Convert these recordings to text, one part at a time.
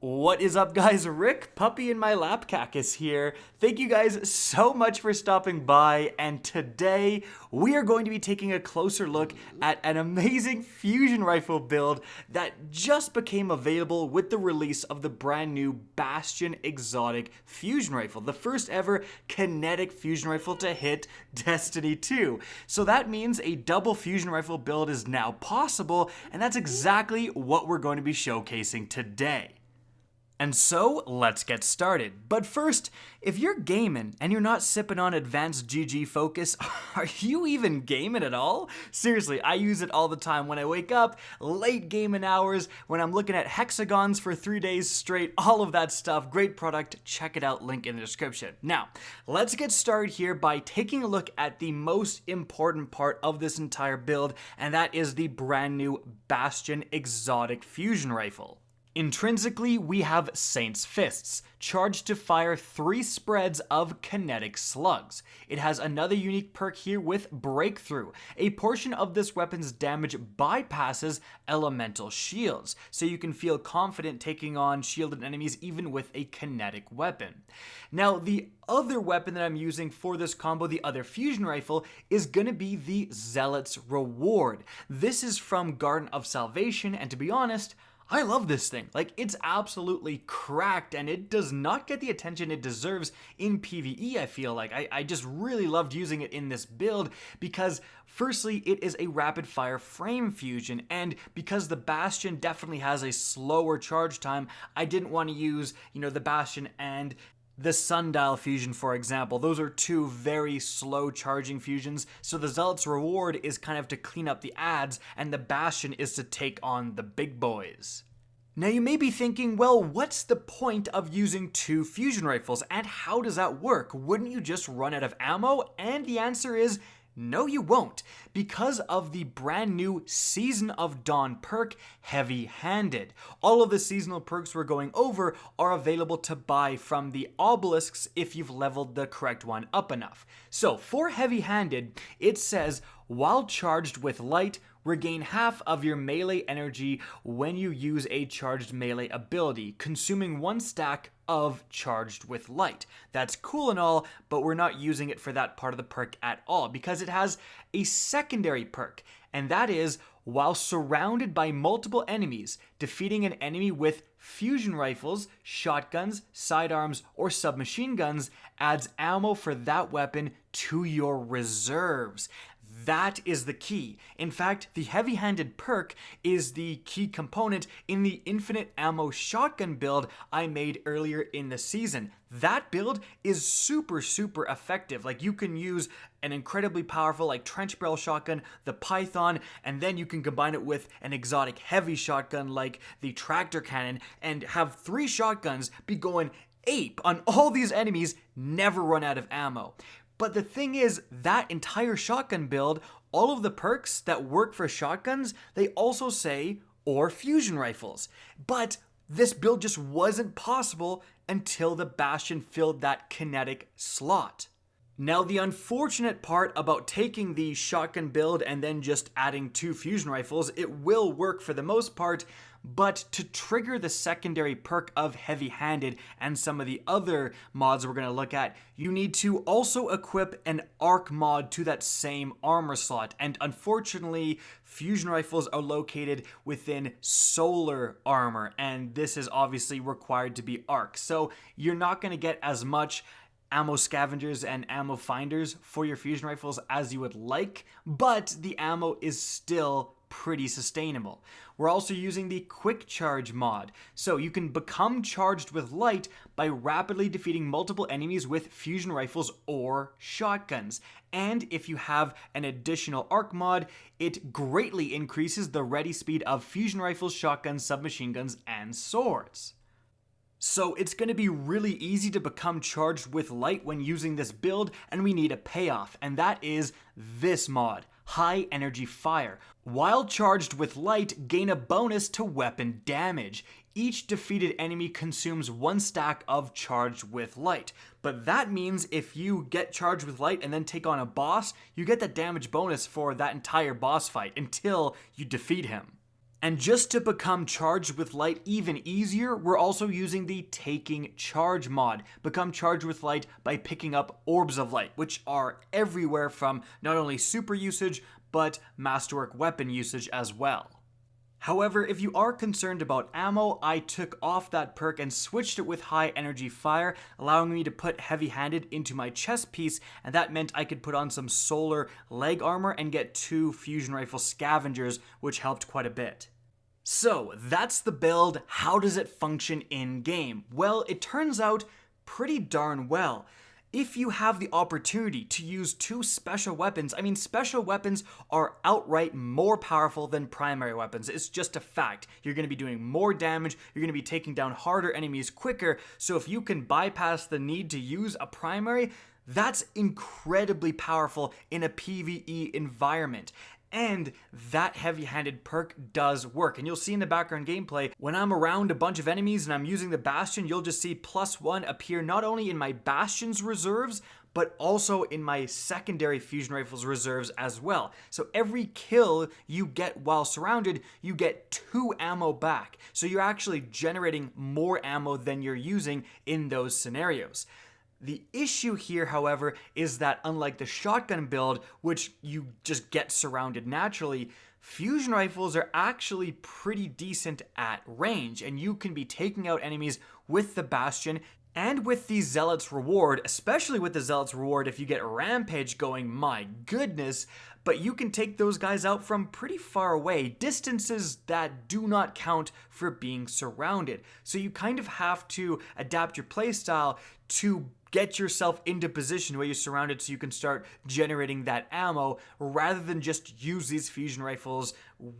What is up, guys? Rick, puppy in my lap, Kackis here. Thank you guys so much for stopping by, and today we are going to be taking a closer look at an amazing fusion rifle build that just became available with the release of the brand new Bastion exotic fusion rifle, the first ever kinetic fusion rifle to hit Destiny 2. So that means a double fusion rifle build is now possible, and that's exactly what we're going to be showcasing today. And so, let's get started. But first, if you're gaming and you're not sipping on advanced GG focus, are you even gaming at all? Seriously, I use it all the time when I wake up, late gaming hours, when I'm looking at hexagons for 3 days straight, all of that stuff. Great product, check it out, link in the description. Now, let's get started here by taking a look at the most important part of this entire build, and that is the brand new Bastion exotic fusion rifle. Intrinsically, we have Saint's Fists, charged to fire 3 spreads of kinetic slugs. It has another unique perk here with Breakthrough. A portion of this weapon's damage bypasses elemental shields, so you can feel confident taking on shielded enemies even with a kinetic weapon. Now, the other weapon that I'm using for this combo, the other fusion rifle, is going to be the Zealot's Reward. This is from Garden of Salvation, and to be honest, I love this thing. Like, it's absolutely cracked, and it does not get the attention it deserves in PvE, I feel like. I just really loved using it in this build because, firstly, it is a rapid-fire frame fusion, and because the Bastion definitely has a slower charge time, I didn't want to use, the Bastion and the Sundial fusion, for example. Those are 2 very slow charging fusions, so the Zealot's Reward is kind of to clean up the ads, and the Bastion is to take on the big boys. Now you may be thinking, well, what's the point of using 2 fusion rifles, and how does that work? Wouldn't you just run out of ammo? And the answer is, no, you won't, because of the brand new Season of Dawn perk, Heavy Handed. All of the seasonal perks we're going over are available to buy from the obelisks if you've leveled the correct one up enough. So for Heavy Handed, it says, while charged with light, regain half of your melee energy when you use a charged melee ability, consuming 1 stack of charged with light. That's cool and all, but we're not using it for that part of the perk at all because it has a secondary perk, and that is, while surrounded by multiple enemies, defeating an enemy with fusion rifles, shotguns, sidearms, or submachine guns adds ammo for that weapon to your reserves. That is the key. In fact, the heavy-handed perk is the key component in the infinite ammo shotgun build I made earlier in the season. That build is super effective. Like, you can use an incredibly powerful trench barrel shotgun, the Python, and then you can combine it with an exotic heavy shotgun like the tractor cannon and have 3 shotguns be going ape on all these enemies, never run out of ammo. But the thing is, that entire shotgun build, all of the perks that work for shotguns, they also say, or fusion rifles. But this build just wasn't possible until the Bastion filled that kinetic slot. Now, the unfortunate part about taking the shotgun build and then just adding 2 fusion rifles, it will work for the most part, but to trigger the secondary perk of Heavy Handed and some of the other mods we're going to look at, you need to also equip an arc mod to that same armor slot. And unfortunately, fusion rifles are located within solar armor, and this is obviously required to be arc. So you're not going to get as much ammo scavengers and ammo finders for your fusion rifles as you would like, but the ammo is still pretty sustainable. We're also using the quick charge mod, so you can become charged with light by rapidly defeating multiple enemies with fusion rifles or shotguns. And if you have an additional arc mod, it greatly increases the ready speed of fusion rifles, shotguns, submachine guns, and swords. So it's going to be really easy to become charged with light when using this build, and we need a payoff, and that is this mod, High Energy Fire. While charged with light, gain a bonus to weapon damage. Each defeated enemy consumes 1 stack of charged with light. But that means if you get charged with light and then take on a boss, you get that damage bonus for that entire boss fight until you defeat him. And just to become charged with light even easier, we're also using the Taking Charge mod. Become charged with light by picking up orbs of light, which are everywhere from not only super usage, but masterwork weapon usage as well. However, if you are concerned about ammo, I took off that perk and switched it with high energy fire, allowing me to put heavy-handed into my chest piece, and that meant I could put on some solar leg armor and get 2 fusion rifle scavengers, which helped quite a bit. So, that's the build. How does it function in-game? Well, it turns out pretty darn well. If you have the opportunity to use 2 special weapons, special weapons are outright more powerful than primary weapons. It's just a fact. You're going to be doing more damage, you're going to be taking down harder enemies quicker, so if you can bypass the need to use a primary, that's incredibly powerful in a PvE environment. And that heavy-handed perk does work. And you'll see in the background gameplay, when I'm around a bunch of enemies and I'm using the Bastion, you'll just see +1 appear not only in my Bastion's reserves, but also in my secondary fusion rifles reserves as well. So every kill you get while surrounded, you get 2 ammo back. So you're actually generating more ammo than you're using in those scenarios. The issue here, however, is that unlike the shotgun build, which you just get surrounded naturally, fusion rifles are actually pretty decent at range, and you can be taking out enemies with the Bastion and with the Zealot's Reward, especially with the Zealot's Reward if you get Rampage going, my goodness, but you can take those guys out from pretty far away, distances that do not count for being surrounded. So you kind of have to adapt your playstyle to get yourself into position where you're surrounded so you can start generating that ammo rather than just use these fusion rifles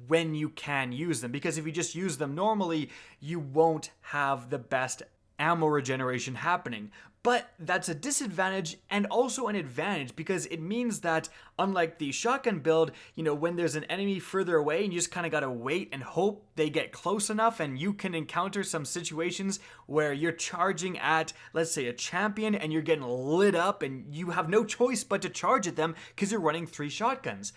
when you can use them. Because if you just use them normally, you won't have the best ammo regeneration happening. But that's a disadvantage and also an advantage because it means that unlike the shotgun build, when there's an enemy further away and you just kind of gotta wait and hope they get close enough, and you can encounter some situations where you're charging at, let's say, a champion and you're getting lit up and you have no choice but to charge at them because you're running 3 shotguns.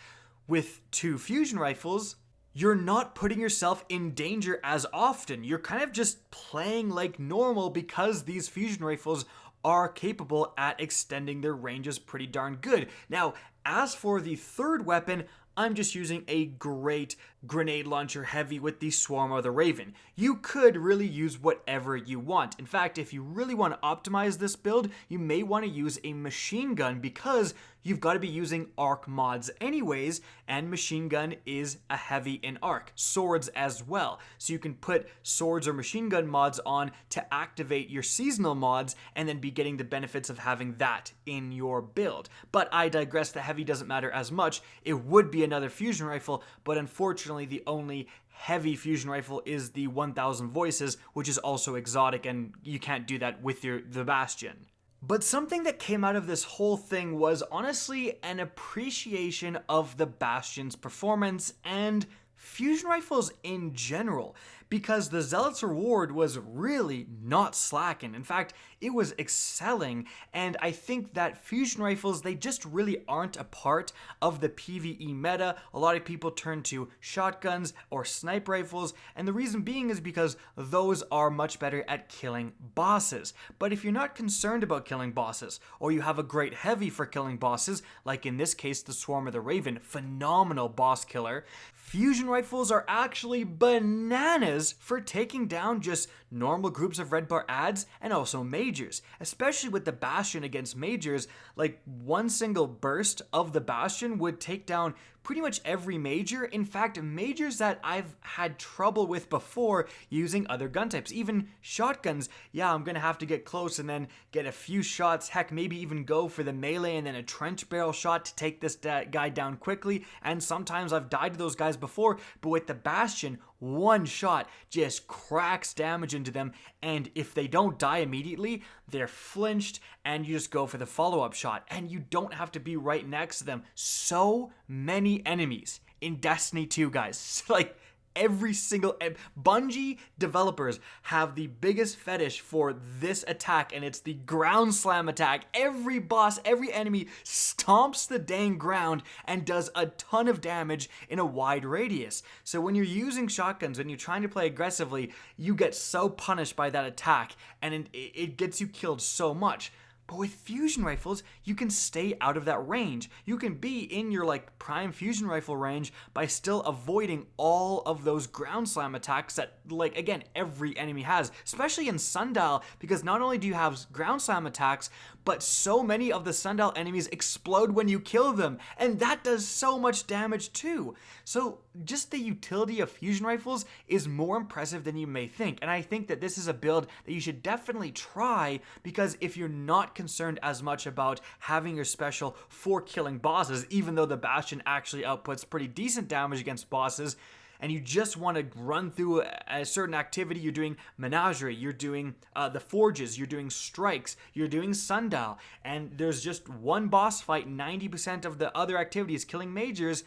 With 2 fusion rifles, you're not putting yourself in danger as often. You're kind of just playing like normal because these fusion rifles are capable at extending their ranges pretty darn good. Now, as for the third weapon, I'm just using a great grenade launcher heavy with the Swarm or the Raven. You could really use whatever you want. In fact, if you really want to optimize this build, you may want to use a machine gun because you've got to be using arc mods anyways, and machine gun is a heavy in arc. Swords as well. So you can put swords or machine gun mods on to activate your seasonal mods and then be getting the benefits of having that in your build. But I digress, the heavy doesn't matter as much. It would be another fusion rifle, but unfortunately the only heavy fusion rifle is the 1000 Voices, which is also exotic, and you can't do that with the Bastion. But something that came out of this whole thing was honestly an appreciation of the Bastion's performance and fusion rifles in general, because the Zealot's Reward was really not slacking. In fact, it was excelling, and I think that fusion rifles, they just really aren't a part of the PvE meta. A lot of people turn to shotguns or sniper rifles, and the reason being is because those are much better at killing bosses. But if you're not concerned about killing bosses, or you have a great heavy for killing bosses, like in this case the Swarm or the Raven, phenomenal boss killer, fusion rifles are actually bananas for taking down just normal groups of red bar ads and also majors. Especially with the Bastion against majors, like one single burst of the Bastion would take down pretty much every major. In fact, majors that I've had trouble with before using other gun types. Even shotguns, yeah, I'm gonna have to get close and then get a few shots, heck, maybe even go for the melee and then a trench barrel shot to take this guy down quickly. And sometimes I've died to those guys before, but with the Bastion, one shot just cracks damage into them, and if they don't die immediately, they're flinched and you just go for the follow-up shot, and you don't have to be right next to them. So many enemies in Destiny 2, guys, like every single Bungie developers have the biggest fetish for this attack, and it's the ground slam attack. Every boss, every enemy stomps the dang ground and does a ton of damage in a wide radius. So when you're using shotguns, when you're trying to play aggressively, you get so punished by that attack, and it gets you killed so much. But with fusion rifles, you can stay out of that range. You can be in your like prime fusion rifle range by still avoiding all of those ground slam attacks that, like, again, every enemy has, especially in Sundial, because not only do you have ground slam attacks, but so many of the Sundial enemies explode when you kill them, and that does so much damage too. So just the utility of fusion rifles is more impressive than you may think, and I think that this is a build that you should definitely try, because if you're not concerned as much about having your special for killing bosses, even though the Bastion actually outputs pretty decent damage against bosses, and you just want to run through a certain activity, you're doing Menagerie, you're doing the Forges, you're doing Strikes, you're doing Sundial, and there's just one boss fight, 90% of the other activities killing majors,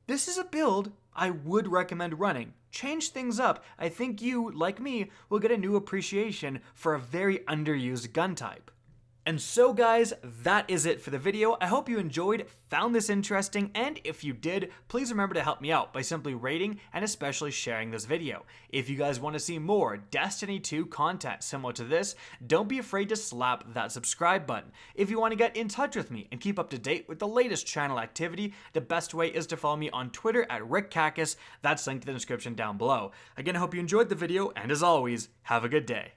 this is a build I would recommend running. Change things up. I think you, like me, will get a new appreciation for a very underused gun type. And so guys, that is it for the video. I hope you enjoyed, found this interesting, and if you did, please remember to help me out by simply rating and especially sharing this video. If you guys want to see more Destiny 2 content similar to this, don't be afraid to slap that subscribe button. If you want to get in touch with me and keep up to date with the latest channel activity, the best way is to follow me on Twitter at @RickKackis. That's linked in the description down below. Again, I hope you enjoyed the video, and as always, have a good day.